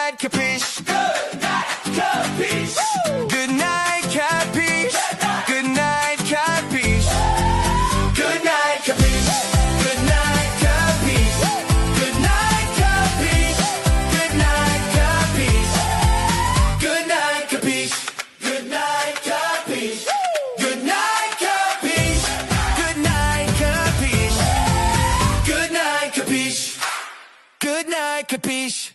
night, capiche? Good night, capiche? Woo! Good night, capiche? Good night, capiche? Good night, capiche? Good night, capiche? Good night, capiche? Good night, capiche? Good night, capiche? Good night, capiche? Good night, capiche? Good night, capiche? Good night, capiche? Good night, capiche?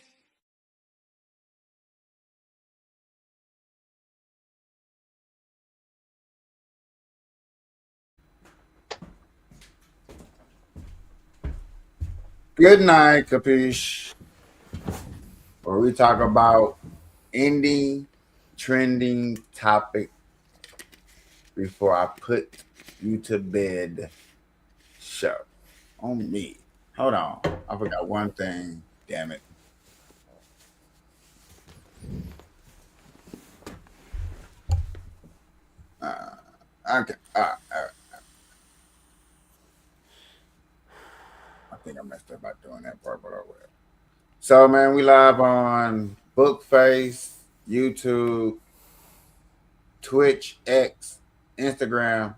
Good night, Kapish. Where we talk about ending trending topic before I put you to bed show on me. Hold on. I forgot one thing. Damn it. Okay. I think I messed up by doing that part, but I will. So, man, we live on Bookface, YouTube, Twitch, X, Instagram,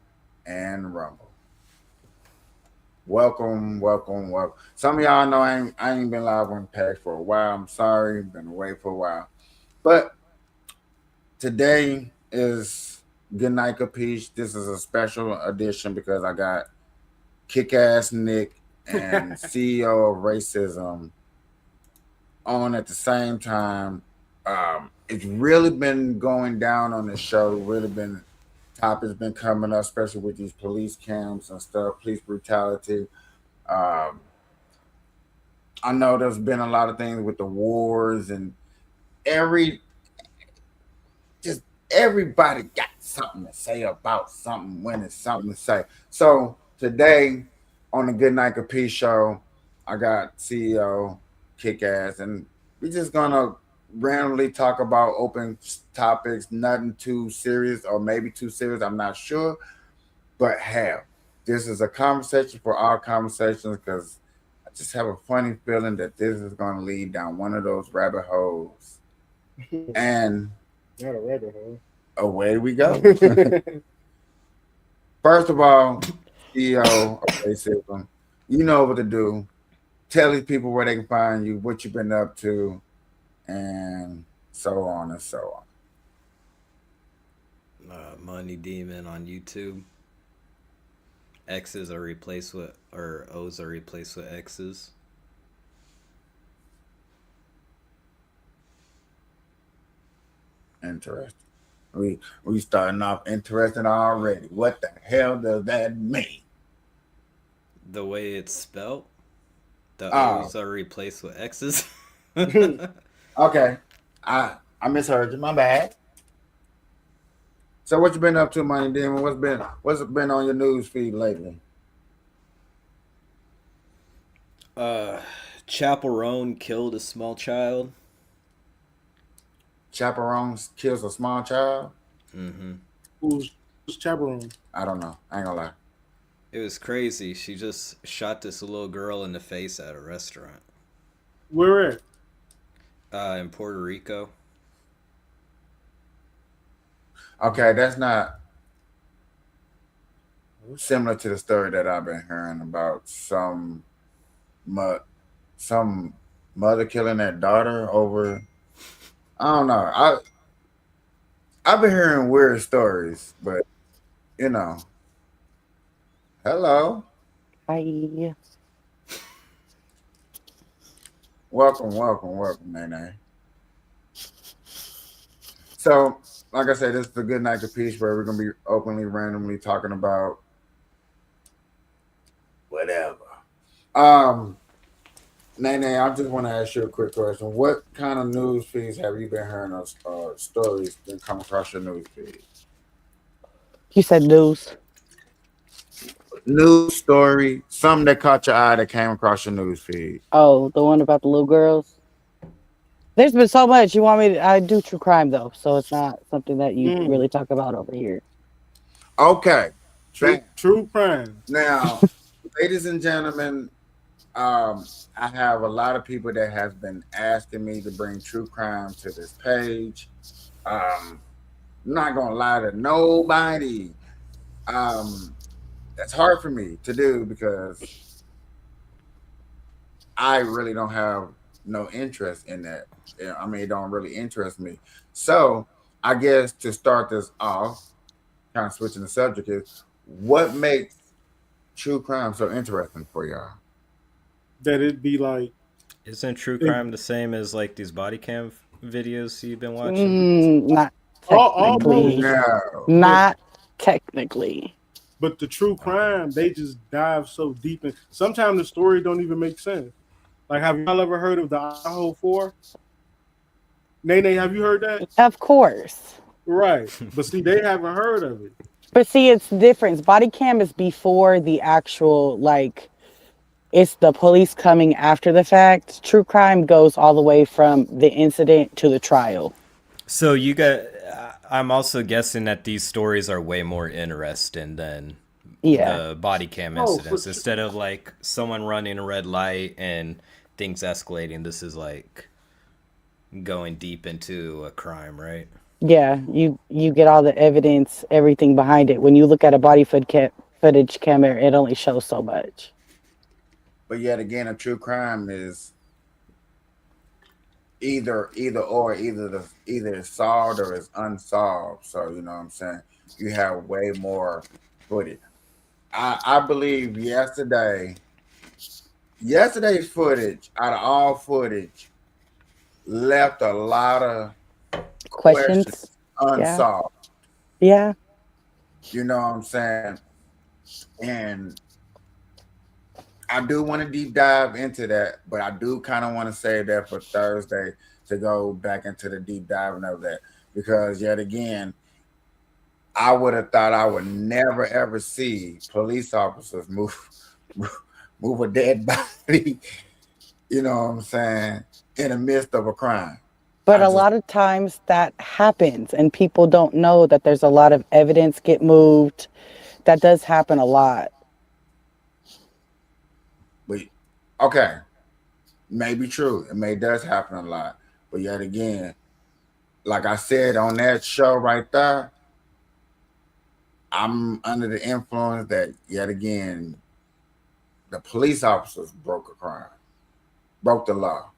and Rumble. Welcome, welcome, welcome. Some of y'all know I ain't been live on Pack for a while. I'm sorry, been away for a while. But today is Good Night Capiche. This is a special edition because I got Kick Ass Nick and CEO of Racism on at the same time. It's really been going down on the show. Really been topics been coming up, especially with these police cams and stuff, police brutality. Um, I know there's been a lot of things with the wars and every just everybody got something to say about something when it's something to say. So today on the Good Night Capiche show, I got CEO Kick Ass, and we're just gonna randomly talk about open topics, nothing too serious or maybe too serious. I'm not sure, but hell, this is a conversation for our conversations because I just have a funny feeling that this is going to lead down one of those rabbit holes, and Not a rabbit hole. away we go. First of all, CEO of Racism, you know what to do. Tell these people where they can find you, what you've been up to, and so on and so on. Money Demon on YouTube. X's are replaced with, or O's are replaced with X's. Interesting. We starting off interesting already. What the hell does that mean? The way it's spelled, the Oh, O's are replaced with X's. okay. I misheard you. My bad. So what you been up to, Money Demon? What's been on your news feed lately? Chaperone killed a small child. Chaperone kills a small child? Mm-hmm. Who's chaperone? I don't know. I ain't gonna lie. It was crazy. She just shot this little girl in the face at a restaurant. Where at? In Puerto Rico. Okay, that's not similar to the story that I've been hearing about mo- some mother killing their daughter over. I don't know. I've been hearing weird stories, but you know, hello, Hi. welcome, Nene. So, like I said, this is the Good Night Capiche where we're gonna be openly, randomly talking about whatever. Um, Nene, I just want to ask you a quick question. What kind of news feeds have you been hearing of stories that come across your news feed? You said news. News story, something that caught your eye that came across your news feed. Oh, the one about the little girls. There's been so much. You want me to? I do true crime though, so it's not something that you Mm. really talk about over here. Okay. True crime. Now, ladies and gentlemen, I have a lot of people that has been asking me to bring true crime to this page. I'm not gonna lie to nobody. Um, that's hard for me to do because I really don't have no interest in that. I mean, it don't really interest me. So I guess to start this off, kind of switching the subject is what makes true crime so interesting for y'all? That it'd be like, Isn't true it, crime the same as like these body cam videos you've been watching? Not almost, technically. No. but Not technically. but the true Okay. crime, they just dive so deep, and sometimes the story don't even make sense. Like, have y'all ever heard of the Idaho 4? Nene, have you heard that? Of course. Right. But see, they haven't heard of it. But see, it's different. Body cam is before the actual, like, it's the police coming after the fact. True crime goes all the way from the incident to the trial. So you got. I'm also guessing that these stories are way more interesting than Yeah. the body cam Oh, for incidents. sure. Instead of like someone running a red light and things escalating, this is like going deep into a crime, right? Yeah, you get all the evidence, everything behind it. When you look at a footage camera, it only shows so much. But yet again, a true crime is either it's solved or it's unsolved. So you know what I'm saying. You have way more footage. I believe yesterday's footage out of all footage left a lot of Questions? questions Yeah. unsolved. Yeah. You know what I'm saying? And I do want to deep dive into that, but I do kind of want to save that for Thursday to go back into the deep diving of that because yet again, I would have thought I would never ever see police officers move a dead body. You know what I'm saying? In the midst of a crime. But I a just lot of times that happens and people don't know that there's a lot of evidence get moved. That does happen a lot. but okay, maybe true. It may does happen a lot, but yet again, like I said on that show right there, I'm under the influence that yet again the police officers broke a crime, broke the law.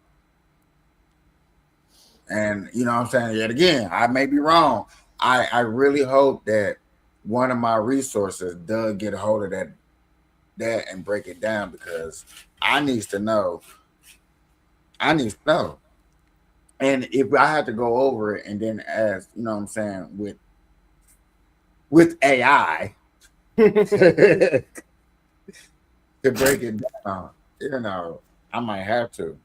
And you know what I'm saying? Yet again, I may be wrong. I really hope that one of my resources does get a hold of that and break it down because I needs to know. I need to know. And if I had to go over it and then ask, you know what I'm saying, with AI to break it down, you know, I might have to.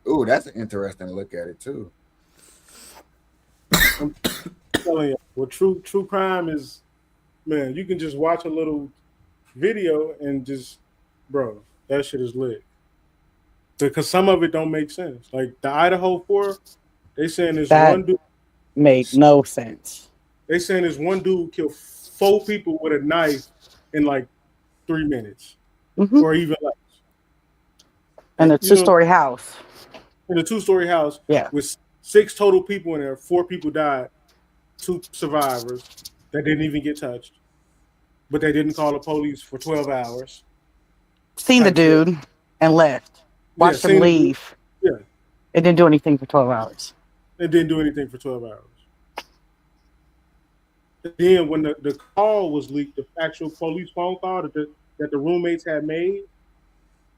Ooh, that's an interesting look at it too. I'm telling you, well, true crime is, man, you can just watch a little video and just, bro, that shit is lit. Because some of it don't make sense. Like the Idaho 4, they saying this That one dude, made no sense. they saying this one dude killed 4 people with a knife in like 3 minutes Hmm. or even less. And a You know, two-story house. in a 2-story house Yeah. with 6 total people in there, 4 people died, 2 survivors that didn't even get touched, but they didn't call the police for 12 hours Seen the type shit. dude and left. Yeah, Watched him seen the dude. leave. Yeah, It didn't do anything for 12 hours. and didn't do anything for 12 hours. Then when the call was leaked, the actual police phone call that the roommates had made,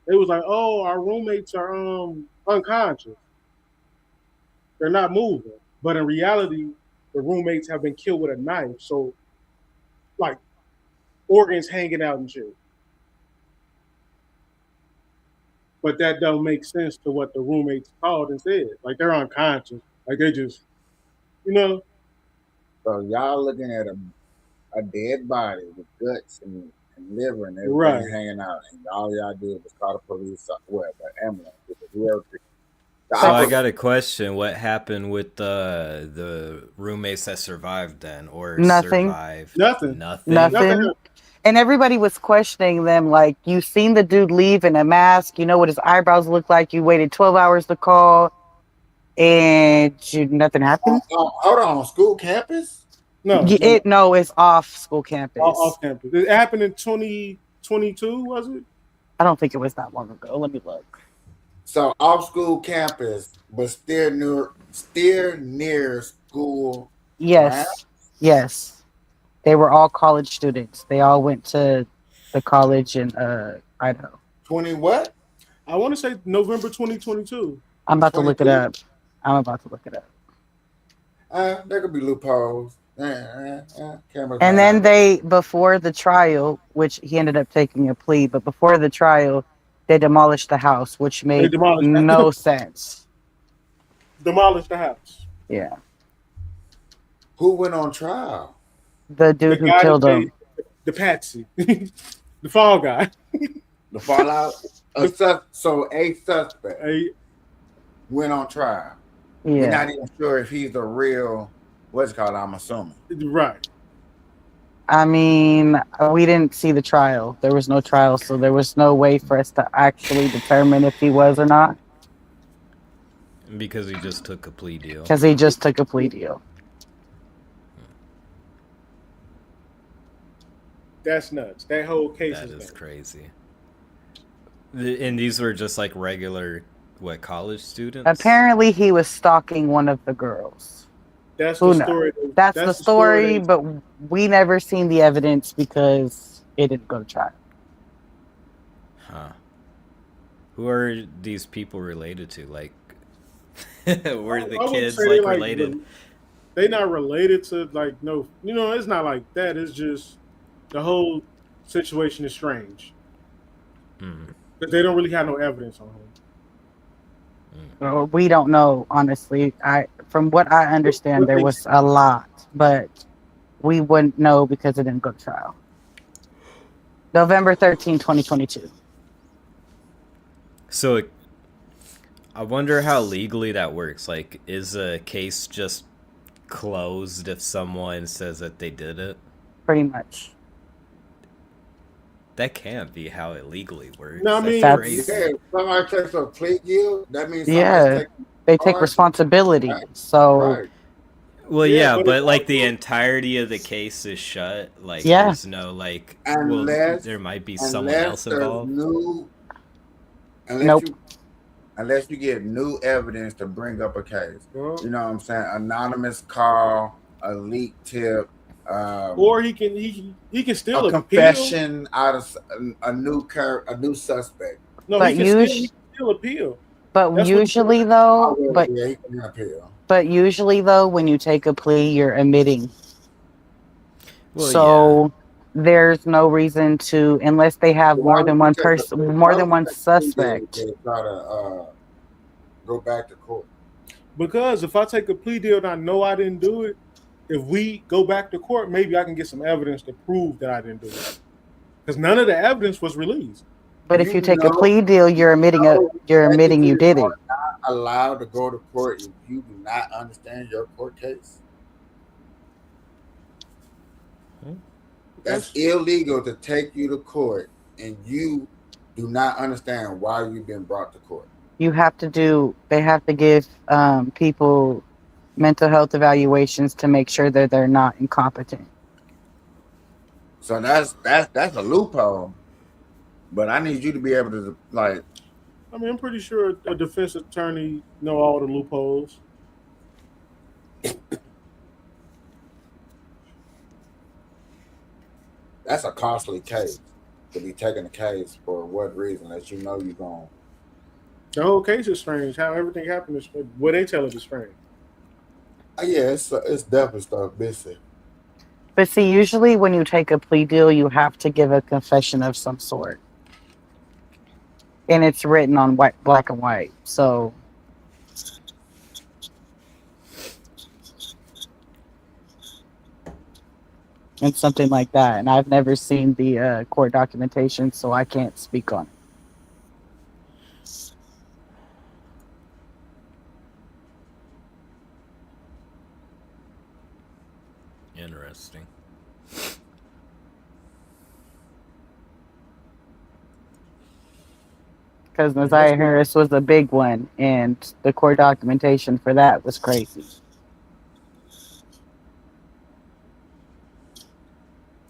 it was like, oh, our roommates are unconscious. They're not moving. But in reality, the roommates have been killed with a knife. So like organs hanging out and shit. But that don't make sense to what the roommates called and said. Like they're unconscious. Like they just, you know, So y'all looking at a dead body with guts and liver and everything right. hanging out, and all y'all did was call the police, well, the ambulance, whoever. The So I oper- got a question. What happened with the roommates that survived then, or Nothing. survived Nothing. nothing? Nothing. Nothing. And everybody was questioning them, like, you seen the dude leave in a mask, you know what his eyebrows look like, you waited 12 hours to call, and nothing happened. Hold on, school campus? No, no, no. No, it's off school campus. Off campus. It happened in 2022, was it? I don't think it was that long ago. Let me look. So off school campus, but still near school ground. Yes, yes. They were all college students. They all went to the college in Idaho. 20 what? I want to say November 2022. I'm about to look it 22? up. I'm about to look it up. There could be loopholes. Cameras And might then not. they, before the trial, which he ended up taking a plea, but before the trial, they demolished the house, which They made demolished no sense. demolished the house. Yeah. Who went on trial? The The dude who guy that killed they, him. the patsy, the fall guy. The fallout. So a suspect Hey, went on trial. We're Yeah. not even sure if he's the real. What's it called? I'm assuming. right. I mean, we didn't see the trial. There was no trial, so there was no way for us to actually determine if he was or not, Because he just took a plea deal. because he just took a plea deal. That's nuts. That whole case That is is nuts. crazy. And these were just like regular, what, college students? Apparently, he was stalking one of the girls. That's Who the knows? story. That's the story, they- but we never seen the evidence because it didn't go to trial. Huh. Who are these people related to? Like, were the I wouldn't kids say they, like related? They not related to like no. It's not like that. It's just the whole situation is strange. Hmm. But they don't really have no evidence on him. We don't know, honestly. From what I understand, What there they- was a lot, but we wouldn't know because it didn't go to trial. November 13, 2022. So, I wonder how legally that works. Like, is a case just closed if someone says that they did it? Pretty much. That can't be how it legally works. No, I mean- That's That's- crazy. Yeah, if somebody takes a plea deal. That means Yeah. somebody's taking They take charge. responsibility. Right. So, Right. Well, Yeah, yeah, but but it's like the also- entirety of the case is shut. Like, Yeah. there's no like. Well, Unless there might be someone unless else there's involved. unless Nope. unless you get new evidence to bring up a case. Well, You know what I'm saying? Anonymous call, a leak tip, or he can still a appeal. confession out of a new suspect. No, But he can still appeal. but That's what- usually though, Oh, but yeah, he can appeal. usually though, when you take a plea, you're admitting. Well, So there's no reason to, unless they have more Why than would one you take a- person, why more than would one you take a plea deal suspect. to try to go back to court. Because if I take a plea deal and I know I didn't do it, if we go back to court, maybe I can get some evidence to prove that I didn't do it. Because none of the evidence was released. But if You you take a know- plea deal, you're admitting you're admitting you did it. Allowed to go to court if you do not understand your court case. That's illegal to take you to court and you do not understand why you've been brought to court. You have to they have to give people mental health evaluations to make sure that they're not incompetent. So that's a loophole. But I need you to be able to like. I mean, I'm pretty sure a defense attorney know all the loopholes. That's a costly case to be taking a case for what reason? That you know you're going. The whole case is strange. How everything happened is what they tell it is strange. Yeah, it's definitely stuff busy. But see, usually when you take a plea deal, you have to give a confession of some sort. And it's written on black and white. So and something like that. And I've never seen the court documentation, so I can't speak on it. Interesting. because That's Messiah good. Harris was a big one, and the court documentation for that was crazy.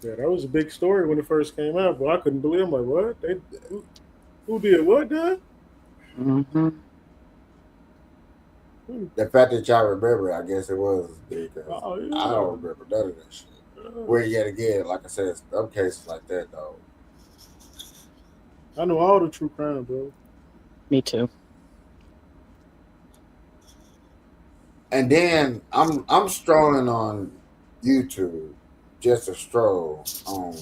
Yeah, that was a big story when it first came out, but I couldn't believe. I'm like, what? Who did what? Done? Hmm. Hmm. The fact that y'all remember, I guess it was big because Oh I yeah. don't remember none of that shit. Where yet again, like I said, some cases like that though. I know all the true crime, bro. Me too. And then I'm strolling on YouTube, just a stroll on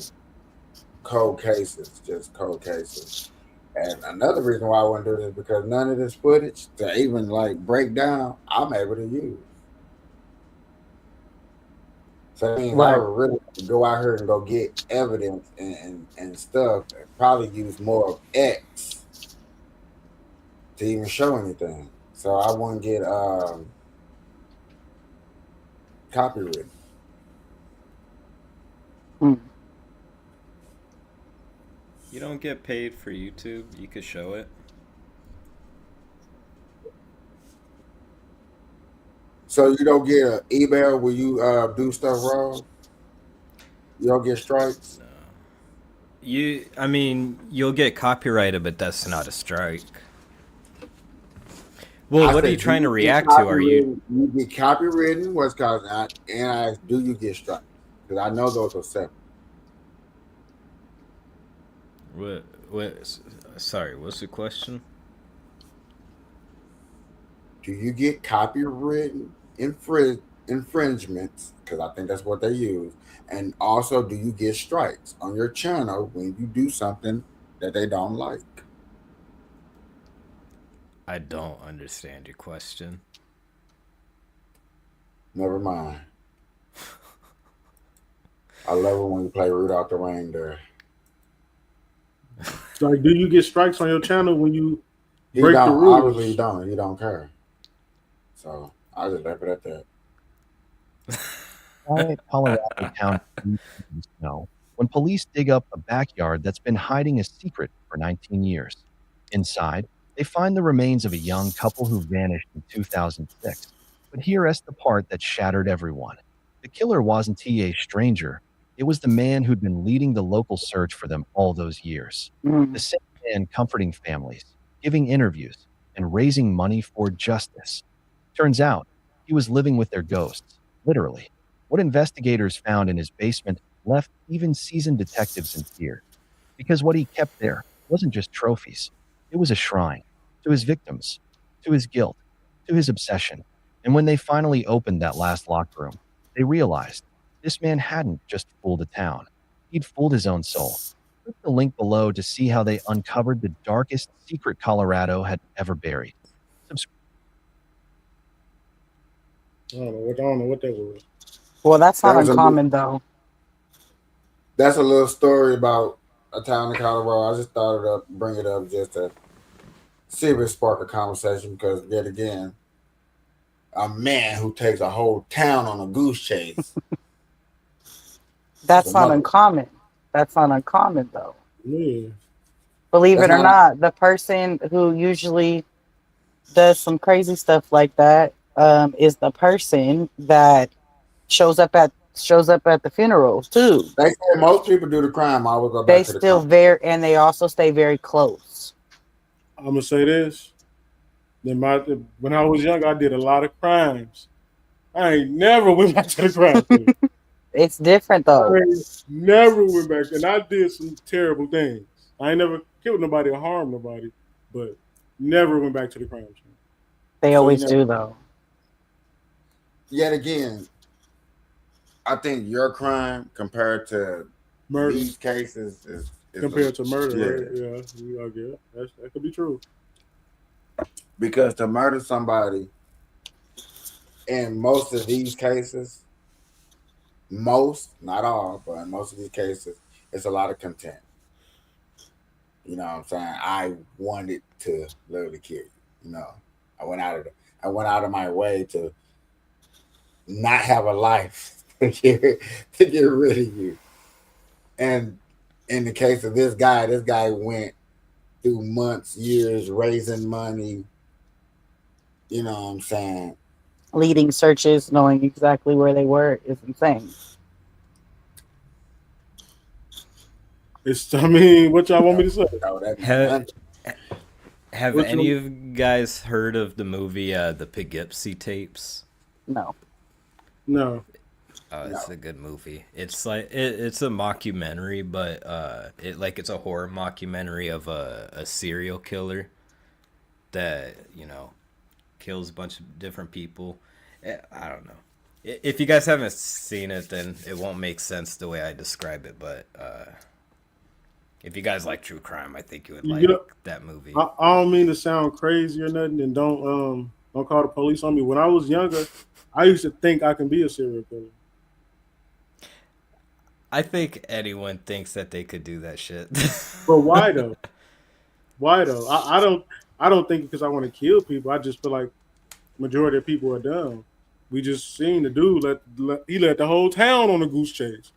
cold cases, just cold cases. And another reason why I want to do this is because none of this footage to even like break down, I'm able to use. So that means I Right. would really go out here and go get evidence and stuff and probably use more of X to even show anything. So I won't get copyrighted. Mm. You don't get paid for YouTube. You could show it. So you don't get an email when you do stuff wrong. You don't get strikes. I mean, you'll get copyrighted, but that's not a strike. Well, I what are you said, do trying to you get react to? Are you copywritten? You get copywritten. What's called, and I asked, do you get strikes? Because I know those are separate. what? Sorry, what's the question? Do you get copywritten infringements? Because I think that's what they use. And also, do you get strikes on your channel when you do something that they don't like? I don't understand your question. Never mind. I love it when you play Rudolph the Reindeer. Like, do you get strikes on your channel when you He break the don't. Obviously, he rules? don't. He don't care. So I just left it at that. Quiet Colorado town in the snow when police dig up a backyard that's been hiding a secret for 19 years. Inside, they find the remains of a young couple who vanished in 2006. But here's the part that shattered everyone. The killer wasn't a stranger. It was the man who'd been leading the local search for them all those years. The Mm. same man comforting families, giving interviews, and raising money for justice. Turns out, he was living with their ghosts, literally. What investigators found in his basement left even seasoned detectives in tears, because what he kept there wasn't just trophies, it was a shrine to his victims, to his guilt, to his obsession. And when they finally opened that last locked room, they realized this man hadn't just fooled a town, he'd fooled his own soul. Click the link below to see how they uncovered the darkest secret Colorado had ever buried. Subscribe. I don't know what that was. Well, that's That not was a uncommon though. that's a little story about a town in Colorado. I just thought it up, bring it up just to see if it spark a conversation because yet again, a man who takes a whole town on a goose chase is a That's not mother. uncommon. That's not uncommon though. Yeah. Believe That's it or not. not, the person who usually does some crazy stuff like that is the person that shows up at the funerals too. They say most people do the crime. I always go They back to the still crime. very and they also stay very close. I'm gonna say this. When I was young, I did a lot of crimes. I ain't never went back to the crime scene. It's different I though. ain't never went back, and I did some terrible things. I ain't never killed nobody or harmed nobody, but never went back to the crime scene. They So you always never do though. Yet again, I think your crime compared to murder these cases is compared to murder, right? yeah. Yeah, that could be true. Because to murder somebody in most of these cases, most, not all, but in most of these cases, it's a lot of content. You know what I'm saying? I wanted to literally kill you. You know, I went out of my way to not have a life to get rid of you. And in the case of this guy went through months, years, raising money. You know what I'm saying? Leading searches, knowing exactly where they were is insane. It's. I mean, what y'all want me to say? Oh, that be Have, money. have What any you? of you guys heard of the movie The Poughkeepsie Tapes? No. No. Oh, No. it's a good movie. It's like it's a mockumentary, but it's a horror mockumentary of a serial killer that kills a bunch of different people. I don't know. If you guys haven't seen it, then it won't make sense the way I describe it. But if you guys like true crime, I think you would like You know, that movie. I don't mean to sound crazy or nothing, and don't call the police on me. When I was younger, I used to think I can be a serial killer. I think anyone thinks that they could do that shit. But why though? Why though? I don't think because I want to kill people. I just feel like majority of people are dumb. We just seen the dude he let the whole town on a goose chase.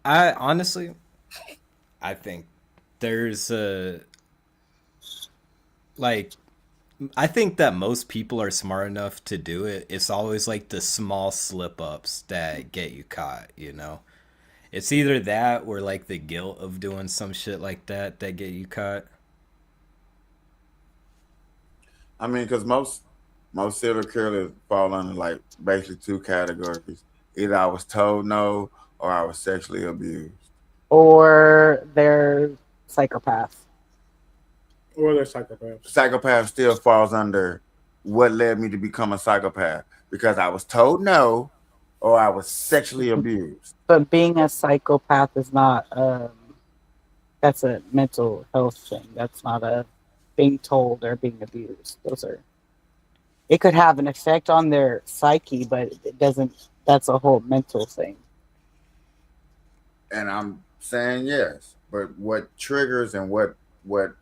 I honestly, I think there's a like I think that most people are smart enough to do it. It's always like the small slip ups that get you caught, you know? It's either that or like the guilt of doing some shit like that get you caught. I mean, because most serial killers fall under like basically two categories. Either I was told no, or I was sexually abused. Or they're psychopaths. Or they're psychopaths. Psychopath still falls under what led me to become a psychopath because I was told no, or I was sexually abused. But being a psychopath is not that's a mental health thing. That's not a being told or being abused. Those are it could have an effect on their psyche, but it doesn't that's a whole mental thing. And I'm saying yes, but what triggers and what what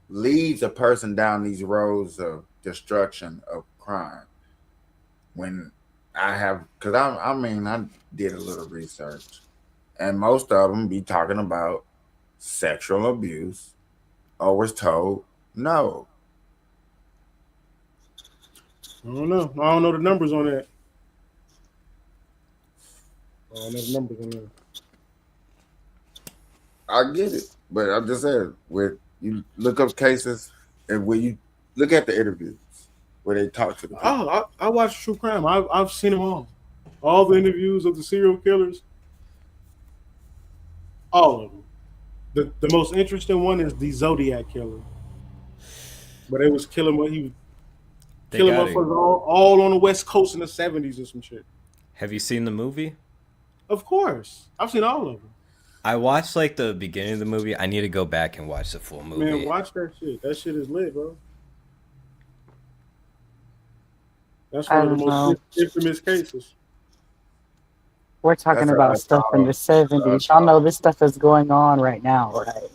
leads a person down these roads of destruction of crime? When I have, because I mean, I did a little research, and most of them be talking about sexual abuse or was told no. I don't know. I don't know the numbers on that. I don't know the numbers on that. I get it, but I'm just saying, with you look up cases and when you look at the interviews where they talk to the people, I watch true crime. I've seen them all the interviews of the serial killers, all of them. The most interesting one is the Zodiac killer, but it was killing what he was They killing got it. motherfuckers all on the West Coast in the '70s or some shit. Have you seen the movie? Of course, I've seen all of them. I watched like the beginning of the movie. I need to go back and watch the full movie. Man, watch that shit. That shit is lit, bro. That's I one of the don't know. most infamous cases. We're talking that's about what stuff in the 70s. Y'all know this stuff is going on right now, right?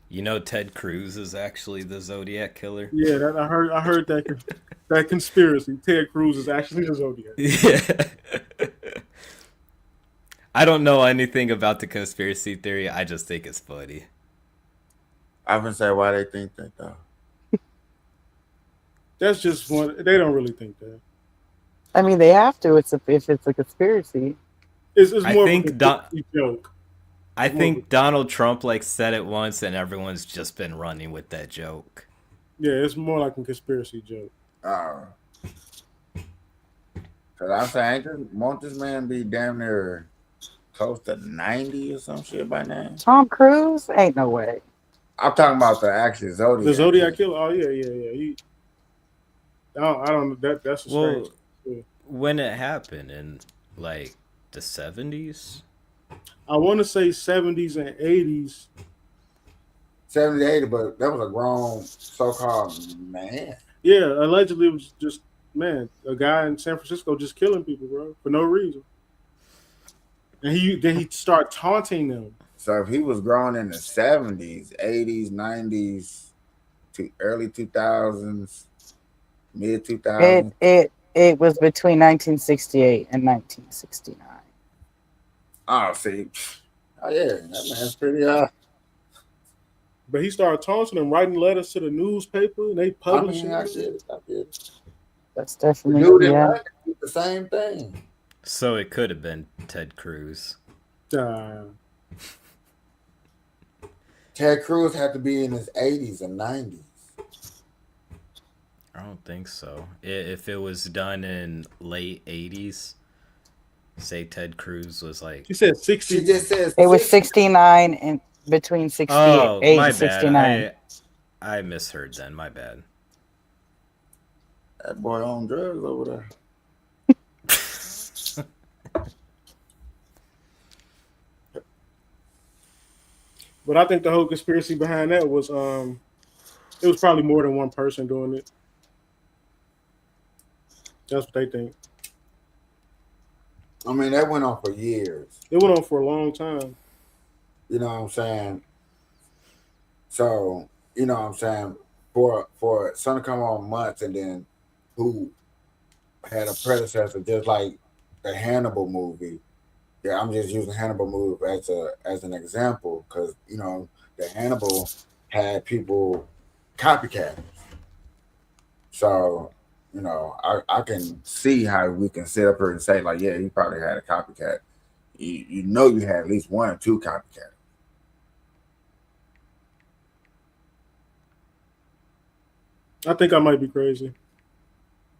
You know Ted Cruz is actually the Zodiac killer? Yeah, I heard that conspiracy. Ted Cruz is actually the Zodiac. Yeah. I don't know anything about the conspiracy theory. I just think it's funny. I can say why they think that though. That's just one. They don't really think that. I mean, they have to. If it's a conspiracy. It's I more think of a conspiracy joke. I think Donald Trump like said it once, and everyone's just been running with that joke. Yeah, it's more like a conspiracy joke. Cause I'm saying, won't this man be damn near close to 90 or some shit by now? Tom Cruise? Ain't no way. I'm talking about the actual Zodiac. The Zodiac killer. Oh yeah. I don't. That's a strange. Well, when it happened in like the 70s? I want to say 70s and 80s. 70, 80, but that was a grown so-called man. Yeah, allegedly it was just a guy in San Francisco just killing people, bro, for no reason. And he start taunting them. So if he was grown in the 70s, 80s, 90s, to early 2000s, mid 2000s. It was between 1968 and 1969. Oh, see. Oh, yeah. That man's pretty, But he started taunting them, writing letters to the newspaper, and they I published mean, I it. get it. I get it. That's The definitely, dude in yeah. London did the same thing. So it could have been Ted Cruz. Uh, Ted Cruz had to be in his 80s and 90s. I don't think so. If it was done in late 80s, say Ted Cruz was like, she said She 60. just says It was 60. 69 and between 68, oh, age my of bad. 69. I misheard then. My bad. That boy on drugs over there. But I think the whole conspiracy behind that was it was probably more than one person doing it. That's what they think. I mean, that went on for years. It went on for a long time. You know what I'm saying? So, you know what I'm saying? For some to come on months and then who had a predecessor just like the Hannibal movie. Yeah, I'm just using Hannibal movie as an example because you know the Hannibal had people copycat. So, you know, I can see how we can sit up here and say like, yeah, he probably had a copycat. You know, you had at least one or two copycats. I think I might be crazy.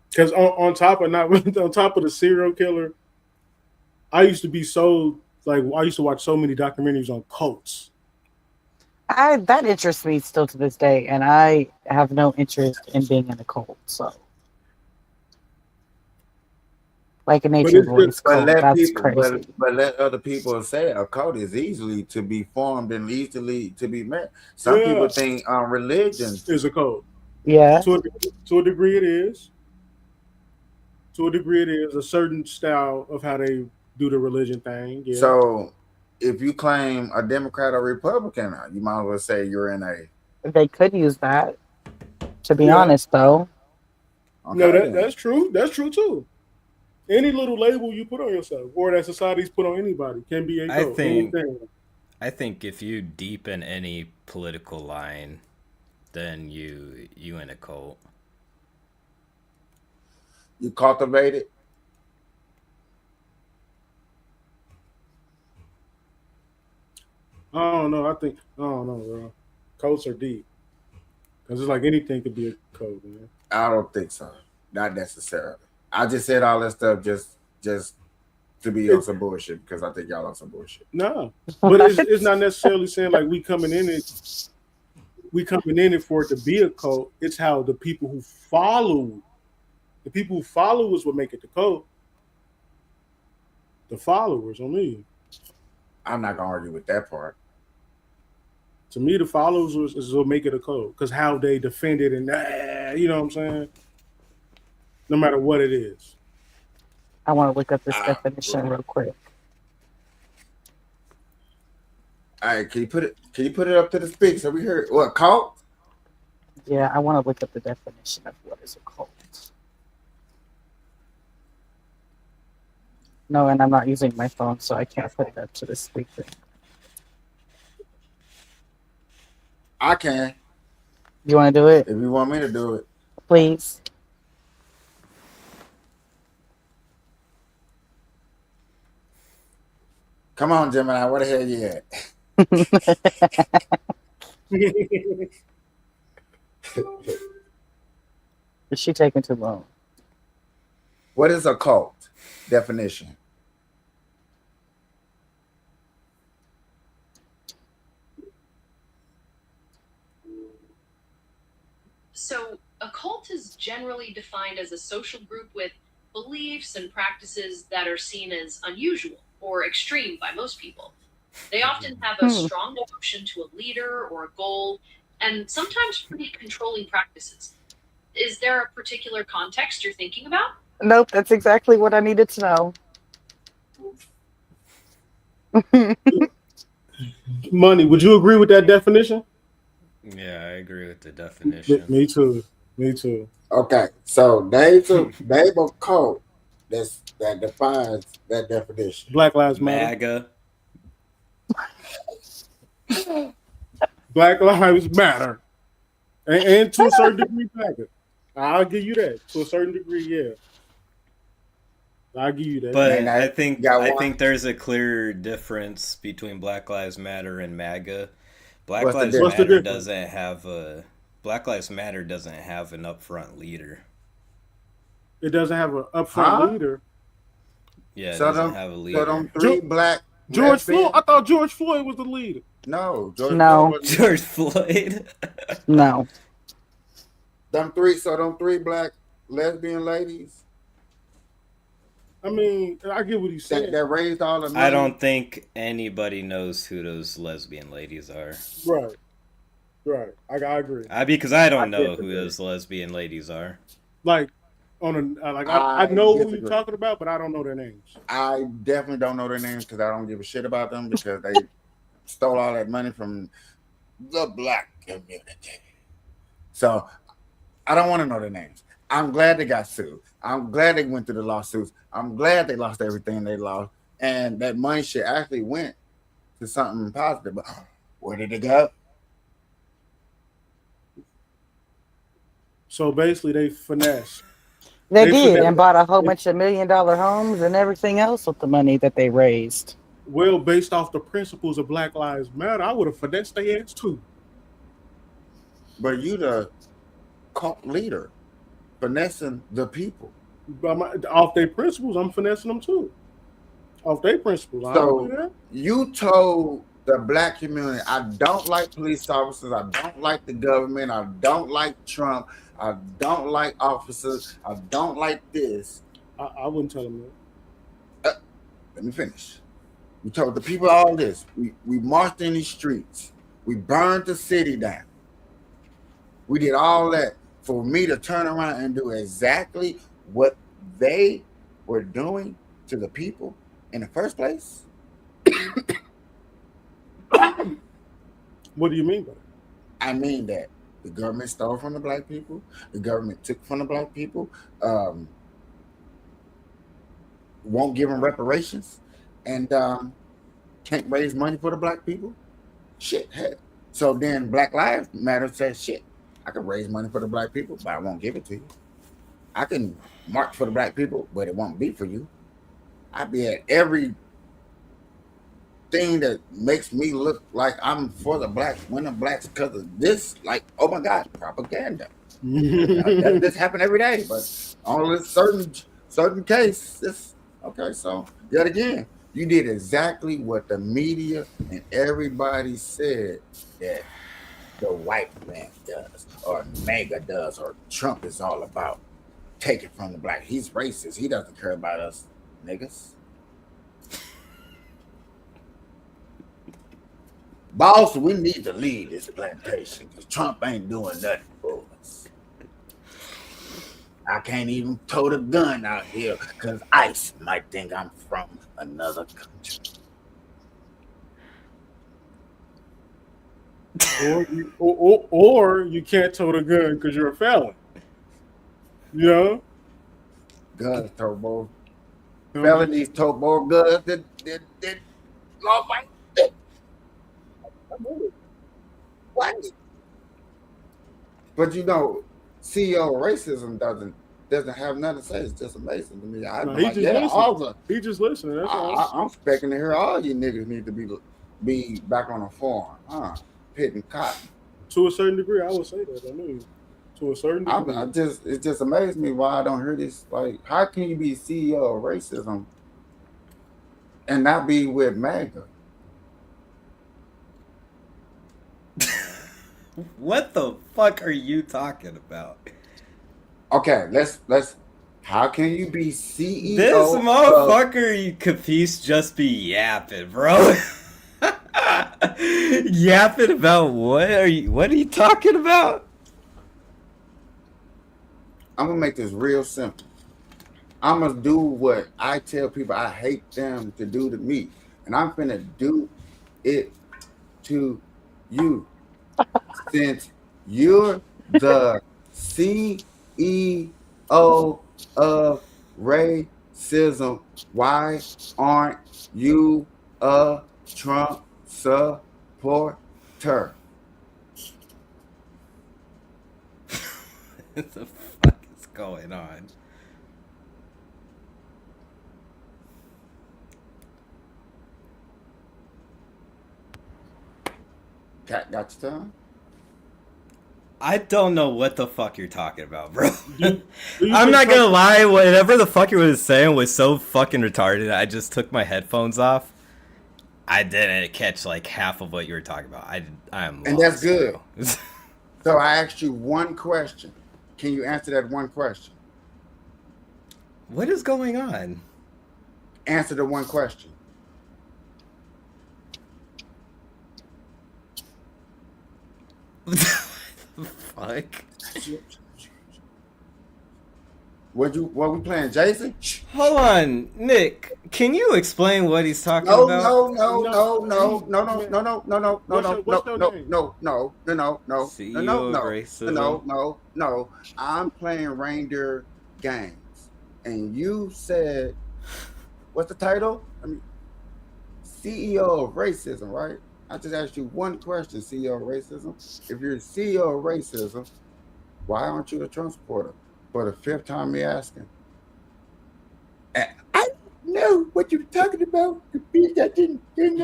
Because on top of not on top of the serial killer, I used to be so like I used to watch so many documentaries on cults. That interests me still to this day, and I have no interest in being in a cult. So, like a But Nature it's Boys just But cult, let that's people, crazy. but let other people say a cult is easily to be formed and easily to be met. Some yeah, people think religion. it's a cult. Yeah, To a degree, it is. To a degree, it is a certain style of how they do the religion thing. Yeah. So if you claim a Democrat or Republican, you might as well say you're in a they could use that. To be Yeah. honest, though, No, okay then. that's true. That's true too. Any little label you put on yourself or that society's put on anybody can be a I cult. think Anything. I think if you deepen any political line, then you in a cult. You cultivate it. I don't know. I don't know, bro. Cults are deep because it's like anything could be a cult, man. I don't think so. Not necessarily. I just said all that stuff just to be on It, some bullshit because I think y'all on some bullshit. nah, but what? it's not necessarily saying like we coming in it for it to be a cult. It's how the people who follow us would make it the cult. The followers, on me. I'm not gonna argue with that part. To me, the followers is what make it a cult because how they defend it and you know what I'm saying. No matter what it is. I want to look up this Ah, definition bro. real quick. All right, can you put it up to the speak so we hear it? What cult? Yeah, I want to look up the definition of what is a cult. No, and I'm not using my phone, so I can't put it up to the speaker. I can You want to do it, if you want me to do it. please? Come on, Gemini, where the hell you at? Is she taking too long? What is a cult? Definition. So, a cult is generally defined as a social group with beliefs and practices that are seen as unusual or extreme by most people. They often have a strong devotion to a leader or a goal, and sometimes pretty controlling practices. Is there a particular context you're thinking about? Nope, that's exactly what I needed to know. Money. Would you agree with that definition? Yeah, I agree with the definition. Me too. Me too. Okay, so name a cult that defines that definition. Black Lives Matter. MAGA. Black Lives Matter, and to a certain degree, MAGA. I'll give you that. To a certain degree, yeah. I'll give you that. And But I got I one. think there's a clear difference between Black Lives Matter and MAGA. Black What's the Lives What's the difference? Matter difference? doesn't have a Black Lives Matter doesn't have an upfront leader. It doesn't have an upfront Huh? leader. Yeah, it So doesn't them, have a so them leader. three black George Floyd. I lesbian? thought George Floyd was the leader. No, George Floyd No, wasn't. George Floyd. no. Them three. So them three black lesbian ladies I mean, I get what he's saying. that raised all the I money. don't think anybody knows who those lesbian ladies are. Right, right. I agree. Because I I don't can't know who compare. those lesbian ladies are. Like on a like I I know who you're disagree. talking about, but I don't know their names. I definitely don't know their names because I don't give a shit about them because they stole all that money from the black community. So I don't want to know their names. I'm glad they got sued. I'm glad they went through the lawsuits. I'm glad they lost everything they lost. And that money shit actually went to something positive. But where did it go? So basically, they finesse. They They did and finesse. bought a whole bunch of $1 million homes and everything else with the money that they raised. Well, based off the principles of Black Lives Matter, I would have finessed their ass too. But you the cult leader, finessing the people. But off their principles, I'm finessing them too. Off their principles, I don't do So that. you told the black community, I don't like police officers, I don't like the government, I don't like Trump, I don't like officers, I don't like this. I wouldn't tell them that. Let me finish. We told the people all this. We marched in these streets. We burned the city down. We did all that for me to turn around and do exactly what they were doing to the people in the first place. What do you mean by that? I mean that the government stole from the black people, the government took from the black people, um, won't give them reparations, and can't raise money for the black people. Shit, heck. So then Black Lives Matter says, shit, I can raise money for the black people, but I won't give it to you. I can march for the black people, but it won't be for you. I'll be at every thing that makes me look like I'm for the blacks, when the blacks, because of this, like, oh my God, propaganda. This happen every day, but on this certain case, this okay. So yet again, you did exactly what the media and everybody said that the white man does, or MAGA does, or Trump is all about taking from the black. He's racist. He doesn't care about us niggas. Boss, we need to lead this plantation because Trump ain't doing nothing for us. I can't even tote a gun out here because ICE might think I'm from another country. or you can't tote a gun because you're a felon. You know? Guns, turbo. Felonies, tote more guns than law abiding. What? But you know, CEO racism doesn't have nothing to say. It's just amazing to me. I'm No, like, yeah, all the He just listening. That's all. I'm expecting to hear all you niggas need to be back on the farm, pitting cotton. To a certain degree, I would say that. I mean, to a certain degree. It just amazes me why I don't hear this. Like, how can you be CEO of racism and not be with MAGA? What the fuck are you talking about? Okay, let's. How can you be CEO? This motherfucker, you Capiche, just be yapping, bro. Yapping about what? What are you talking about? I'm gonna make this real simple. I'm gonna do what I tell people I hate them to do to me, and I'm gonna do it to you. Since you're the CEO of racism, why aren't you a Trump supporter? What the fuck is going on? Cat got your tongue? I don't know what the fuck you're talking about, bro. Do you I'm think not gonna Trump- lie, whatever the fuck you was saying was so fucking retarded. I just took my headphones off. I didn't catch like half of what you were talking about. I'm And lost, that's good. bro. So I asked you one question. Can you answer that one question? What is going on? Answer the one question. What the fuck? What we playing, Jason? Hold on, Nick. Can you explain what he's talking No, about? no, no, no, no, no, no, no, no, no, no, no, no, What's no, your no, name? no, no, no, no, no, CEO no, no, of no, racism. no. I'm playing reindeer games, and you said, what's the title? I mean, CEO of racism, right? I just asked you one question, CEO of racism. If you're CEO of racism, why aren't you a Trump supporter? For the fifth time, me asking. And I don't know what you're talking about. The bitch I didn't turn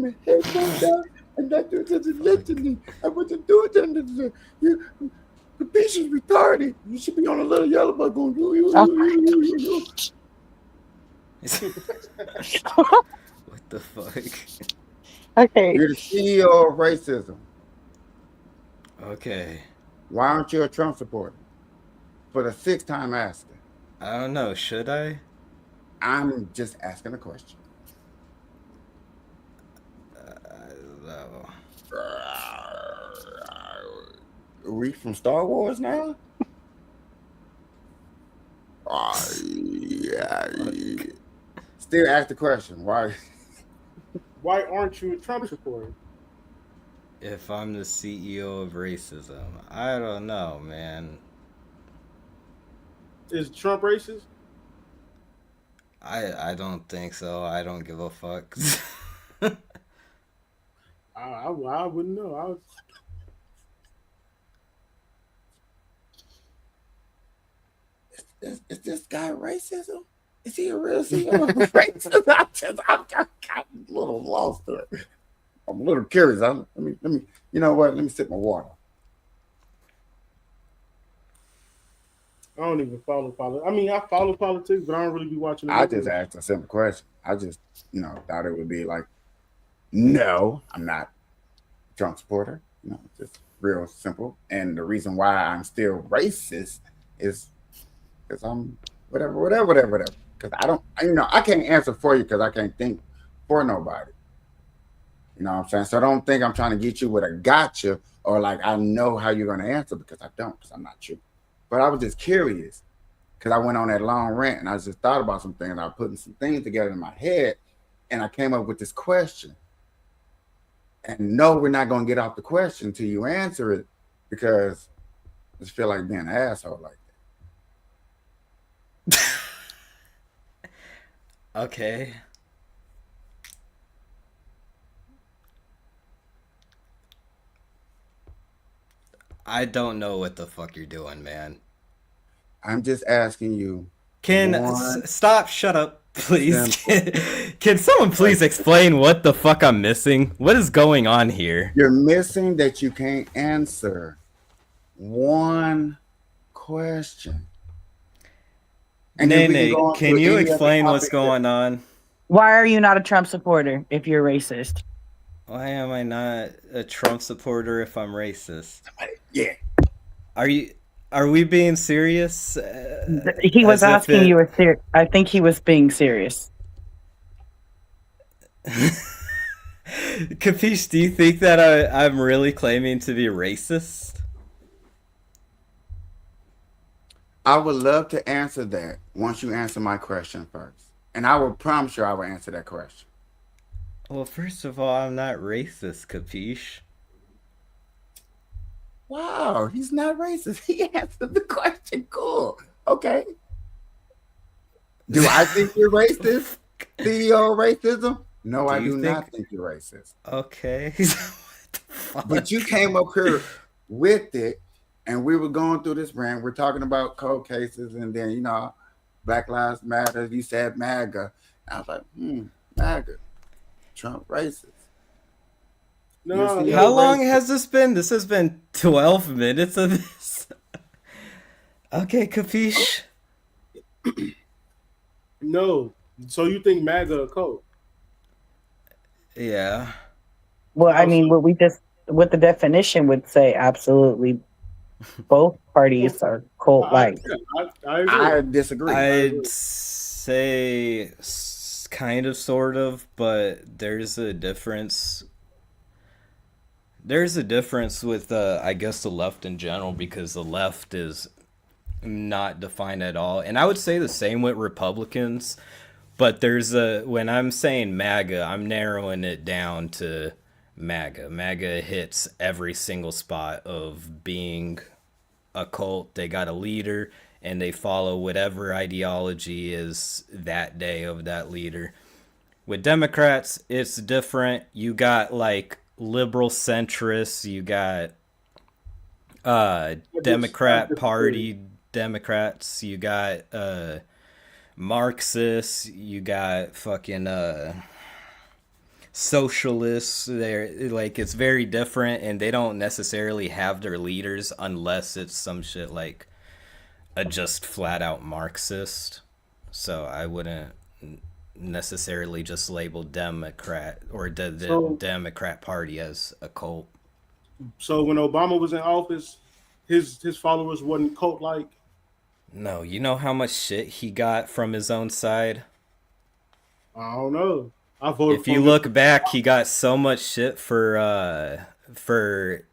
my headphones down, and that doesn't listen to me. I wasn't doing that. The bitch is retarded. You should be on a little yellow bug going. What the fuck? Okay. You're the CEO of racism. Okay. Why aren't you a Trump supporter? For the sixth time asking. I don't know. Should I? I'm just asking a question. No. Are we from Star Wars now? Yeah. Still ask the question. Why? Why aren't you a Trump supporter? If I'm the CEO of racism, I don't know, man. Is Trump racist? I don't think so. I don't give a fuck. I wouldn't know. Is this guy racism? Is he a real CEO of racism? I'm a little lost there. I'm a little curious. Let me. You know what? Let me sip my water. I don't even follow politics. I mean, I follow politics, but I don't really be watching. I just asked a simple question. I just, thought it would be like, no, I'm not a Trump supporter. Just real simple. And the reason why I'm still racist is because I'm whatever. Because I can't answer for you because I can't think for nobody. You know what I'm saying? So don't think I'm trying to get you with a gotcha or like I know how you're going to answer because I don't, because I'm not you. But I was just curious because I went on that long rant and I just thought about some things. I was putting some things together in my head and I came up with this question. And no, we're not going to get off the question until you answer it because I just feel like being an asshole like that. Okay. I don't know what the fuck you're doing, man. I'm just asking you. Stop, shut up, please. Can someone please explain what the fuck I'm missing? What is going on here? You're missing that you can't answer one question. And Nene, can you explain what's going on? Why are you not a Trump supporter if you're racist? Why am I not a Trump supporter if I'm racist? Yeah. Are we being serious? He was asking you a I think he was being serious. Kapish, do you think that I'm really claiming to be racist? I would love to answer that once you answer my question first. And I will promise you I will answer that question. Well, first of all, I'm not racist, Kapish. Wow, he's not racist. He answered the question. Cool. Okay. Do I think you're racist? CEO of racism? No, I do not think you're racist. Okay. But you came up here with it And we were going through this rant. We're talking about cold cases, and then Black Lives Matter. You said MAGA. I was like, MAGA, Trump racist. No, How long has this been? This has been 12 minutes of this. Okay, capiche. No. So you think MAGA a cult? Yeah. Well, I mean, what the definition would say, absolutely, both parties are cult-like. I agree. I disagree. I'd say kind of, sort of, but there's a difference. There's a difference with, I guess, the left in general, because the left is not defined at all. And I would say the same with Republicans, but when I'm saying MAGA, I'm narrowing it down to MAGA. MAGA hits every single spot of being a cult. They got a leader, and they follow whatever ideology is that day of that leader. With Democrats, it's different. You got like liberal centrists, you got Democrat Party Democrats, you got Marxists, you got fucking socialists. They're like, it's very different, and they don't necessarily have their leaders unless it's some shit like a just flat out Marxist. So I wouldn't necessarily just label Democrat or the Democrat Party as a cult. So when Obama was in office, his followers wasn't cult like. No, you know how much shit he got from his own side? I don't know. I voted. If you look back, he got so much shit for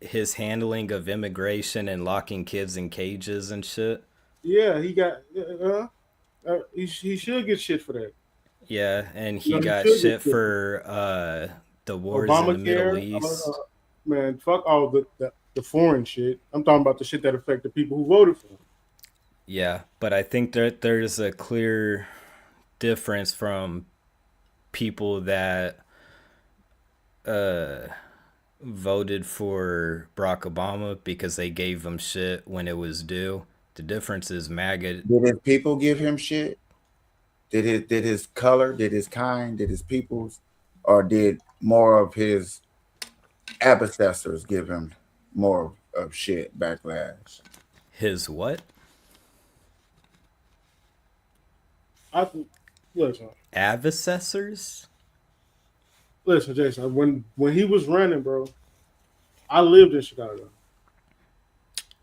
his handling of immigration and locking kids in cages and shit. Yeah, he got. He should get shit for that. Yeah, and he got shit for the wars in the Middle East. Man, fuck all the foreign shit. I'm talking about the shit that affect the people who voted for him. Yeah, but I think that there's a clear difference from people that voted for Barack Obama because they gave him shit when it was due. The difference is MAGA. Did his people give him shit? Did his color, did his kind, did his peoples, or did more of his ancestors give him more of shit, backlash? His what? Listen. Ancestors? Listen, Jason. When he was running, bro, I lived in Chicago.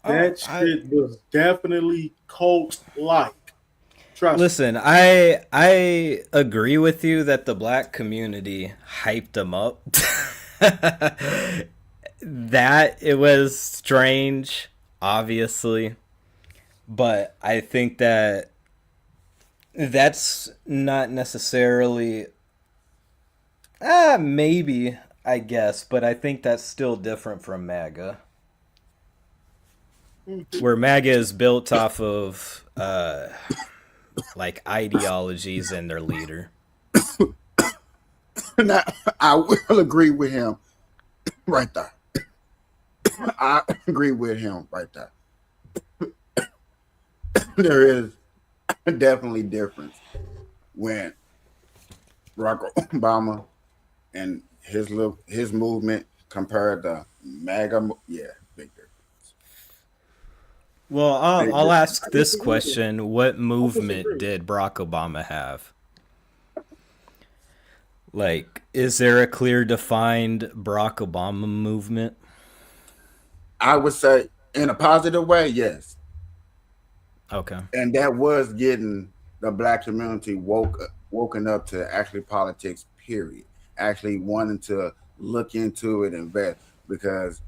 That shit was definitely cult-like. Listen, I agree with you that the black community hyped him up. That it was strange, obviously, but I think that that's not necessarily maybe, I guess, but I think that's still different from MAGA. Where MAGA is built off of like ideologies and their leader. Now, I will agree with him right there. I agree with him right there. There is definitely difference when Barack Obama and his movement compared to MAGA. Yeah, big difference. Well, I'll ask this question: what movement did Barack Obama have? Like, is there a clear defined Barack Obama movement? I would say in a positive way, yes. Okay. And that was getting the black community woken up to actually politics, period. Actually wanting to look into it and invest. Because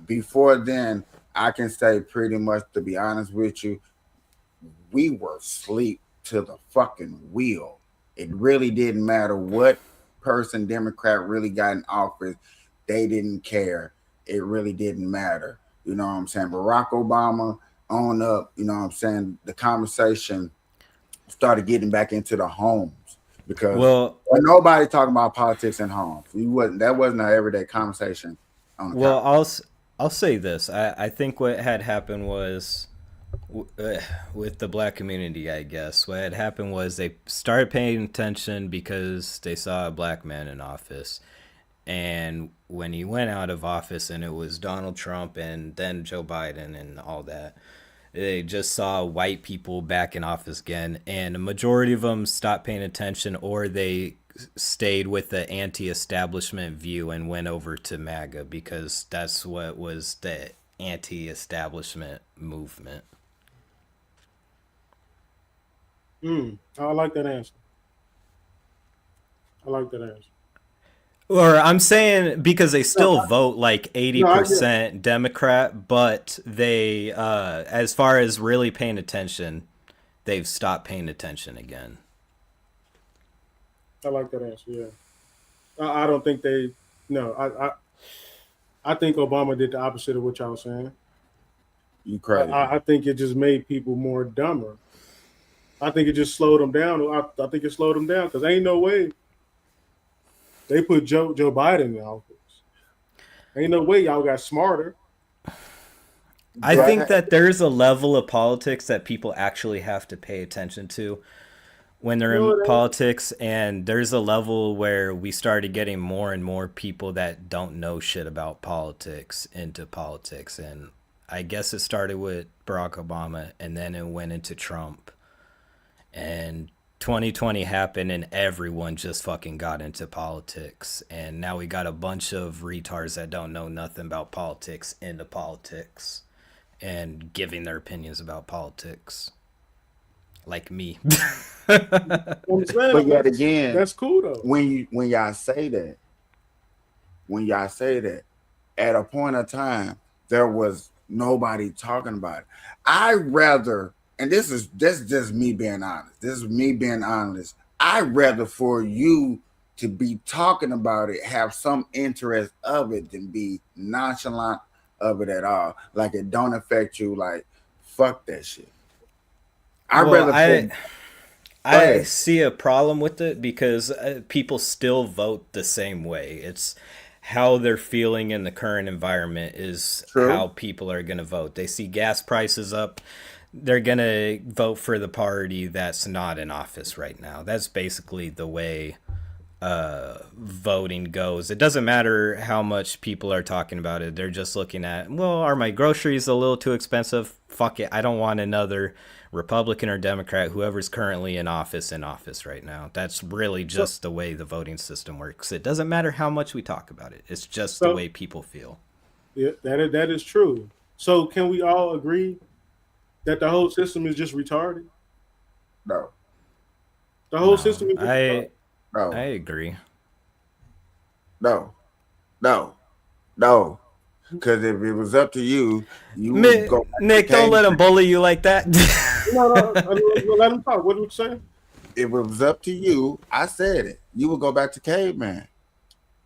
before then, I can say pretty much, to be honest with you, we were asleep to the fucking wheel. It really didn't matter what person Democrat really got in office. They didn't care. It really didn't matter. You know what I'm saying? Barack Obama on up, you know what I'm saying? The conversation started getting back into the homes because nobody talking about politics in homes. That wasn't an everyday conversation. I'll I'll say this. I think what had happened was with the black community, I guess, what had happened was they started paying attention because they saw a black man in office. And when he went out of office and it was Donald Trump and then Joe Biden and all that, they just saw white people back in office again. And a majority of them stopped paying attention, or they stayed with the anti-establishment view and went over to MAGA because that's what was the anti-establishment movement. I like that answer. I like that answer. Or I'm saying because they still No, vote like no, I get. 80% Democrat, but they, as far as really paying attention, they've stopped paying attention again. I like that answer. Yeah. I don't think they. No, I think Obama did the opposite of what y'all saying. You crazy. I think it just made people more dumber. I think it just slowed them down. I think it slowed them down because ain't no way they put Joe Biden in office. Ain't no way y'all got smarter. I think that there's a level of politics that people actually have to pay attention to when they're No, in it ain't. politics, and there's a level where we started getting more and more people that don't know shit about politics into politics. And I guess it started with Barack Obama and then it went into Trump. And 2020 happened and everyone just fucking got into politics. And now we got a bunch of retards that don't know nothing about politics into politics and giving their opinions about politics. Like me. I'm saying, But yet again, that's cool though. when y'all say that, at a point of time, there was nobody talking about it. I rather, and this is just me being honest. This is me being honest. I rather for you to be talking about it, have some interest of it, than be nonchalant of it at all. Like it don't affect you. Like fuck that shit. I'd Well, rather. I Go I ahead. see a problem with it because people still vote the same way. It's how they're feeling in the current environment is how True. people are going to vote. They see gas prices up, they're going to vote for the party that's not in office right now. That's basically the way voting goes. It doesn't matter how much people are talking about it. They're just looking at, well, are my groceries a little too expensive? Fuck it. I don't want another Republican or Democrat, whoever's currently in office right now. That's really So, just the way the voting system works. It doesn't matter how much we talk about it. It's just the so way people feel. yeah, that is true. So can we all agree that the whole system is just retarded? No. The whole No, system is just retarded. I No. agree. No. No. No. Because if it was up to you, you would go back to Nick, don't let him caveman. bully you like that. No, let him talk. What are you saying? If it was up to you, I said it. You would go back to caveman.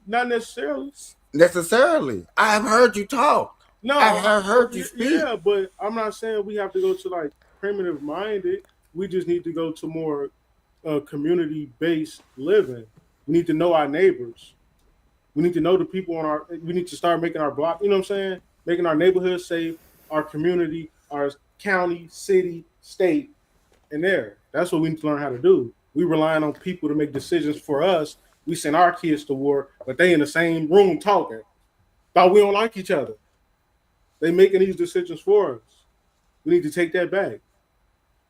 Not necessarily. Necessarily. I have heard you talk. No, I have heard you speak. yeah, but I'm not saying we have to go to like primitive minded. We just need to go to more community based living. We need to know our neighbors. We need to know the people on our. We need to start making our block. You know what I'm saying? Making our neighborhood safe, our community, our county, city, state, and there. That's what we need to learn how to do. We relying on people to make decisions for us. We send our kids to war, but they in the same room talking. Thought we don't like each other. They making these decisions for us. We need to take that back.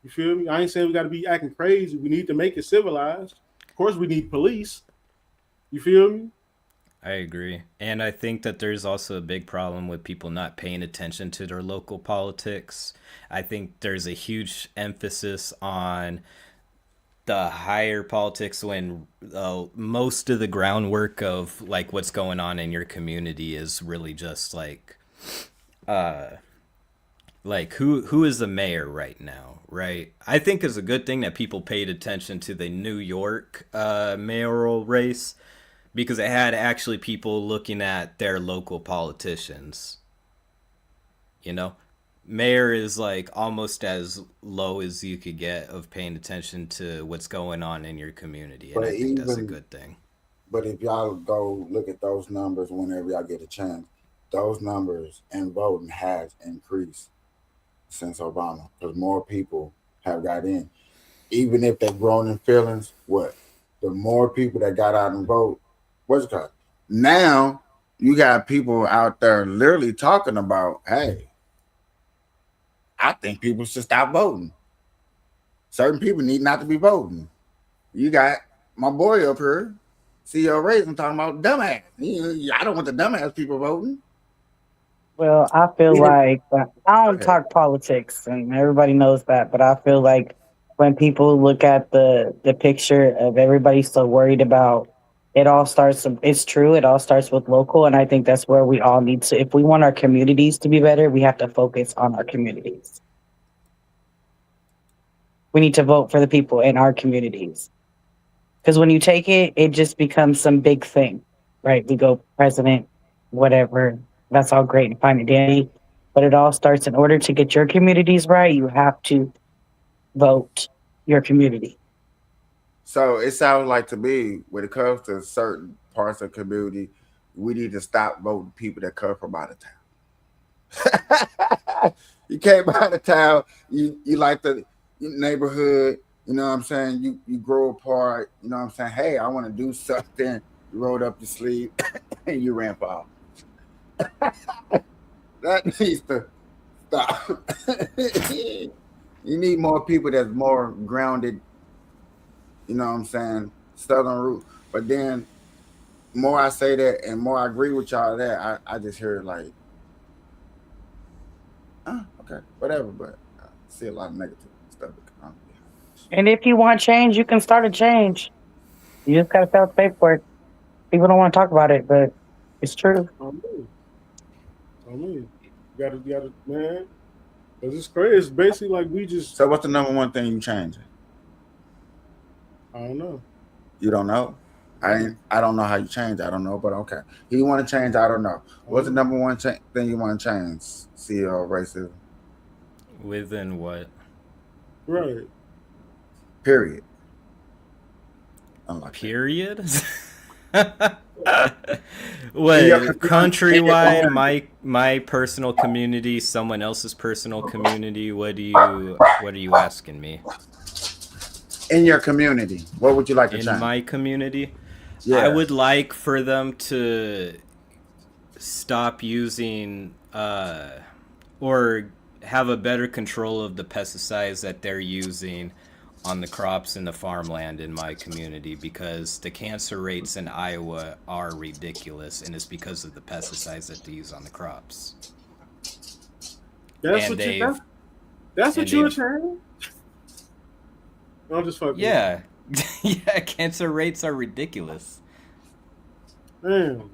You feel me? I ain't saying we got to be acting crazy. We need to make it civilized. Of course, we need police. You feel me? I agree. And I think that there's also a big problem with people not paying attention to their local politics. I think there's a huge emphasis on the higher politics when most of the groundwork of like what's going on in your community is really just uh like who is the mayor right now, right? I think it's a good thing that people paid attention to the New York mayoral race because it had actually people looking at their local politicians. You know, mayor is like almost as low as you could get of paying attention to what's going on in your community, and But I think that's a even good thing. but if y'all go look at those numbers whenever y'all get a chance, those numbers in voting has increased since Obama because more people have got in. Even if they've grown in feelings, what? The more people that got out and vote, what's it called? Now you got people out there literally talking about, hey, I think people should stop voting. Certain people need not to be voting. You got my boy up here, CEO Raisin, talking about dumbass. I don't want the dumbass people voting. Well, I feel Yeah. like I don't Okay. talk politics, and everybody knows that. But I feel like when people look at the picture of everybody so worried about it, all starts. It's true. It all starts with local, and I think that's where we all need to. If we want our communities to be better, we have to focus on our communities. We need to vote for the people in our communities. Because when you take it, it just becomes some big thing, right? We go president, whatever. That's all great and fine and dandy. But it all starts in order to get your communities right, you have to vote your community. So it sounds like to me, when it comes to certain parts of the community, we need to stop voting people that come from out of town. You came out of town, you like the neighborhood, you know what I'm saying? You grow apart, you know what I'm saying? Hey, I want to do something. You rolled up your sleeve and you ran for office. That needs to stop. You need more people that's more grounded, you know what I'm saying? Southern root. But then more I say that and more I agree with y'all that I just hear like, okay, whatever. But I see a lot of negative stuff. And if you want change, you can start a change. You just gotta start pay for it. People don't want to talk about it, but it's true. I mean, you gotta, man. Cause it's crazy. It's basically like we just, So what's the number one thing you changing? I don't know. You don't know? I don't know how you change. I don't know, but okay. You want to change? I don't know. What's the number one thing you want to change? CEO racism. Within what? Right. Period. Unlike Period? In What, your countrywide, community. my personal community, someone else's personal community? What are you asking me? In your community, what would you like to In change? my community, Yeah. I would like for them to stop using or have a better control of the pesticides that they're using on the crops and the farmland in my community, because the cancer rates in Iowa are ridiculous, and it's because of the pesticides that they use on the crops. That's And what you. they've That's what and you were they've saying. I'm just fucking. yeah. Yeah, cancer rates are ridiculous. Damn.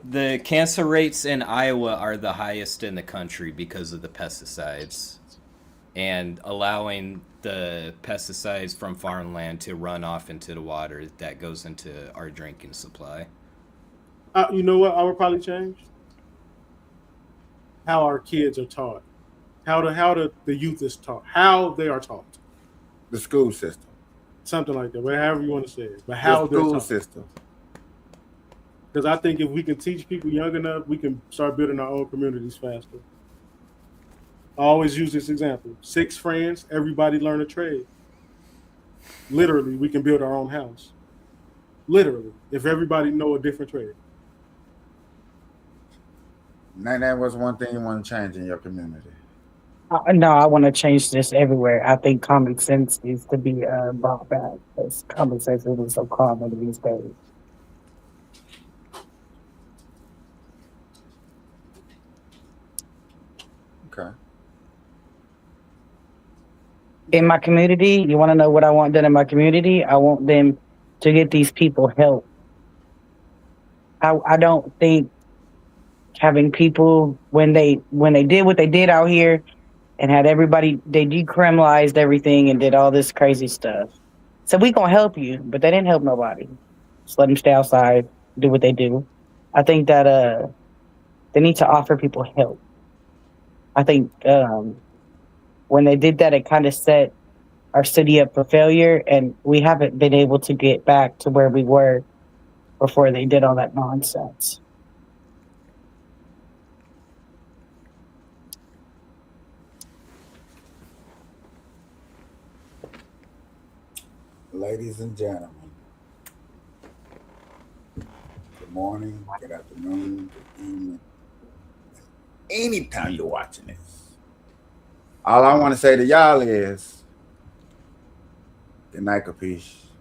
The cancer rates in Iowa are the highest in the country because of the pesticides, and allowing the pesticides from farmland to run off into the water that goes into our drinking supply. You know what? I would probably change how our kids are taught, how the youth is taught, how they are taught, The school system. something like that. Whatever you want to say it, but The how they're school taught. system. Because I think if we can teach people young enough, we can start building our own communities faster. I always use this example: 6 friends, everybody learn a trade. Literally, we can build our own house. Literally, if everybody know a different trade. Now that was one thing you want to change in your community. No, I want to change this everywhere. I think common sense needs to be brought back because common sense isn't so common these days. Okay. In my community, you want to know what I want done in my community? I want them to get these people help. I don't think having people when they did what they did out here and had everybody, they decriminalized everything and did all this crazy stuff. So we gonna help you, but they didn't help nobody. Just let them stay outside, do what they do. I think that they need to offer people help. I think when they did that, it kind of set our city up for failure, and we haven't been able to get back to where we were before they did all that nonsense. Ladies and gentlemen, good morning, good afternoon, good evening. Anytime you're watching this, all I want to say to y'all is good night, Kapash.